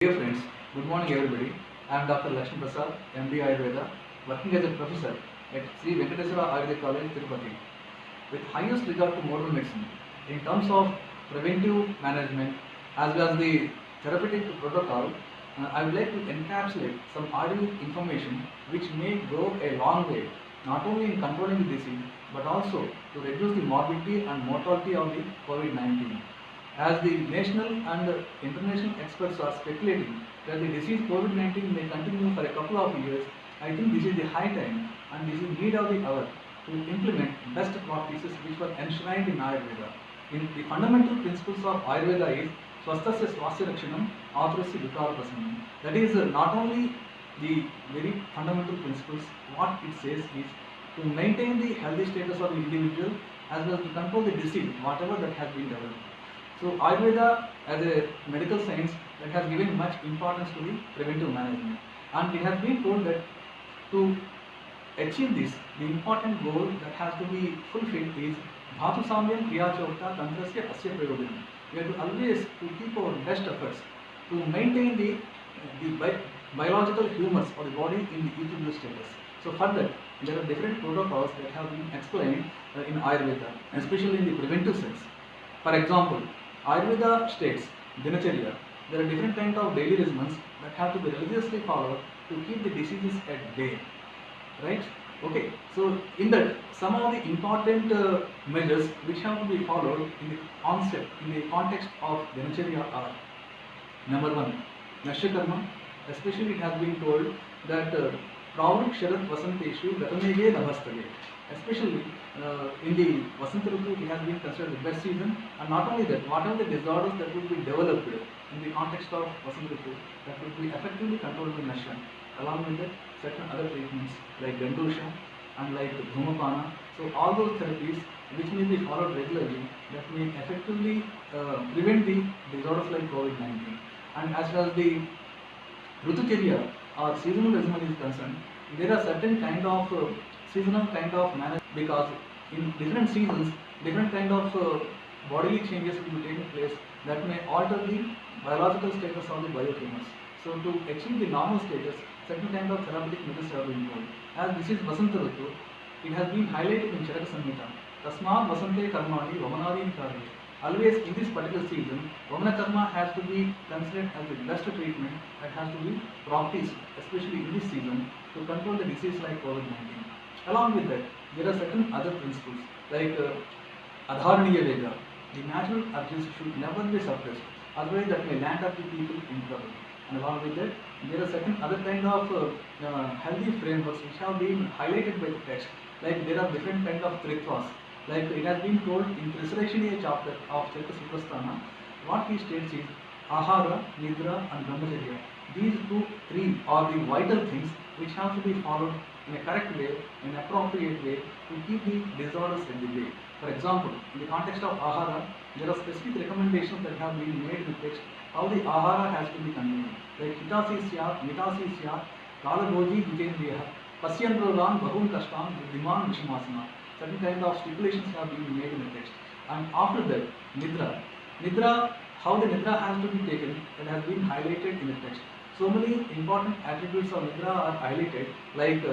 Dear friends, good morning everybody. I am Dr. Lakshmi Prasad, MD Ayurveda, working as a professor at Sri Venkateswara Ayurveda College, Tirupati. With highest regard to modern medicine, in terms of preventive management as well as the therapeutic protocol, I would like to encapsulate some Ayurvedic information which may go a long way, not only in controlling the disease but also to reduce the morbidity and mortality of the COVID-19. As the national and international experts are speculating that the disease COVID-19 may continue for a couple of years, I think this is the high time and this is need of the hour to implement best practices which were enshrined in Ayurveda. In the fundamental principles of Ayurveda is Swastasya Swasya Rakshanam, Aturasya Vikara Prasanam. That is not only the very fundamental principles, what it says is to maintain the healthy status of the individual as well as to control the disease, whatever that has been developed. So Ayurveda as a medical science that has given much importance to the preventive management, and it has been told that to achieve this, the important goal that has to be fulfilled is Dhatu Samyam Kriya Chokta Tantrasya Asya Prayojanam. We have to always to keep our best efforts to maintain the biological humors of the body in the equilibrium status. So for that, there are different protocols that have been explained in Ayurveda, especially in the preventive sense. For example, Ayurveda states, Dinacharya, there are different kinds of daily regimens that have to be religiously followed to keep the diseases at bay. Right? Okay, so in that, some of the important measures which have to be followed in the concept, in the context of Dinacharya are: number one, Nashyakarma, especially it has been told that Pravrik Sharat Vasanteshu Gatamege Nabhastave. Especially in the Vasanta Ritu, it has been considered the best season, and not only that, whatever the disorders that would be developed in the context of Vasanta Ritu, that would be effectively controlled by Nashya, along with that, certain other treatments like Gandusha and like Dhumapana. So all those therapies which may be followed regularly that may effectively prevent the disorders like COVID-19. And as far as the Rutucharya or seasonal regimen is concerned, there are certain kind of seasonal kind of management, because in different seasons, different kind of bodily changes will be taking place that may alter the biological status of the biochemist. So to achieve the normal status, certain kind of therapeutic methods have been employed. As this is Vasanta Ritu, it has been highlighted in Charaka Samhita. Tasmat Vasante Karmani Vamanadin Karya. Always in this particular season, Vamana Karma has to be considered as the best treatment that has to be practiced, especially in this season, to control the disease like COVID-19. Along with that, there are certain other principles like Adharaniya Vega. The natural urges should never be suppressed, otherwise that may land up the people in trouble. And along with that, there are certain other kind of healthy frameworks which have been highlighted by the text. Like there are different kind of tritvas. Like it has been told in Trisarashiniya chapter of Charaka Suprasthana, what he states is Ahara, Nidra and Brahmacharya. These three are the vital things which have to be followed in a correct way, in an appropriate way to keep the disorders at the bay. For example, in the context of Ahara, there are specific recommendations that have been made in the text how the Ahara has to be consumed. Like Hitasi Syat, Mitasi Syat, Kalabhoji Jitendriya, Pasyantrogan, Bahun Kashtan, Diman Vishamasana. Certain kind of stipulations have been made in the text. And after that, Nidra. Nidra, how the Nidra has to be taken, that has been highlighted in the text. So many important attributes of Nidra are highlighted, like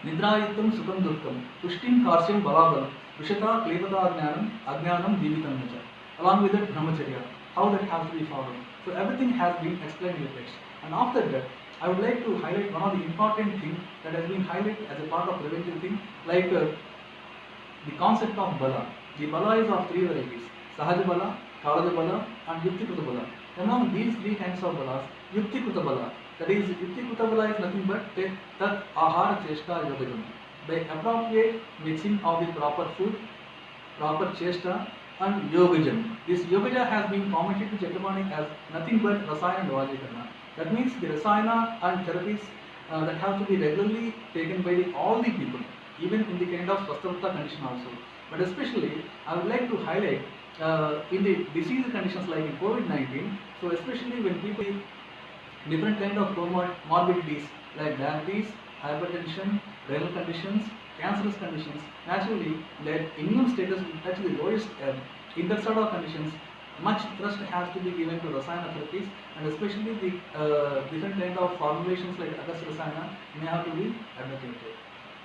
Nidrayitam Sukham Durkam, Pushtim Karsyam Balabalam, Vishata Klevata Ajnanam Divitam Nacha. Along with that, Brahmacharya, how that has to be followed. So everything has been explained in the text. And after that, I would like to highlight one of the important things that has been highlighted as a part of preventive thing, like the concept of Bala. The Bala is of three varieties: Sahaja Bala, Kalaja Bala, and Yuktikruta Bala. Among these three kinds of Balas, Yuktikruta Bala, that is, Yuktikruta Bala is nothing but Tat Ahara Cheshta Yogajam. By appropriate mixing of the proper food, proper Cheshta, and Yogajam. This Yogaja has been commented to Chakrabarti as nothing but Rasayana and Vajakarna. That means the Rasayana and therapies that have to be regularly taken by all the people, even in the kind of Swasthavata condition also. But especially, I would like to highlight in the disease conditions like in COVID-19, so especially when people have different kind of comorbidities like diabetes, hypertension, renal conditions, cancerous conditions, naturally their immune status will touch the lowest ebb. In that sort of conditions, much thrust has to be given to Rasayana therapies, and especially the different kind of formulations like Agas Rasayana may have to be advocated.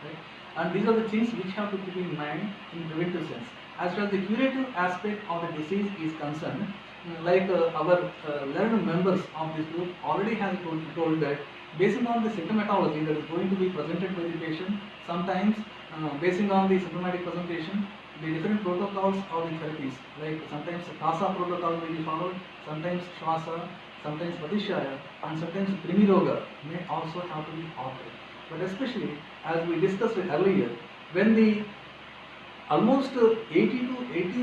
Right? And these are the things which have to keep in mind in preventive sense. As far as the curative aspect of the disease is concerned, like our learned members of this group already has told that based on the symptomatology that is going to be presented by the patient, sometimes basing on the symptomatic presentation, the different protocols of the therapies, like sometimes CASA protocol will be followed, sometimes Shwasa, sometimes Pratishaya, and sometimes Primiroga may also have to be altered. But especially as we discussed earlier, when the almost 80 to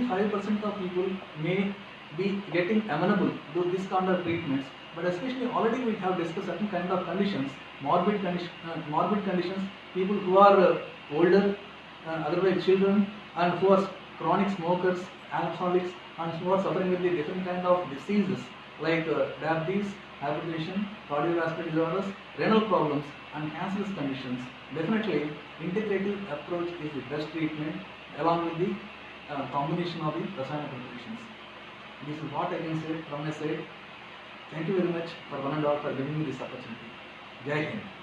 85% of people may be getting amenable to this kind of treatments, but especially already we have discussed certain kind of conditions, morbid conditions, people who are older, otherwise children, and who are chronic smokers, alcoholics, and who are suffering with the different kind of diseases like diabetes, hypertension, cardiovascular disorders, renal problems, and cancerous conditions. Definitely, integrative approach is the best treatment along with the combination of the Rasayana preparations. This is what I can say from my side. Thank you very much for one and all for giving me this opportunity. Jai Hind.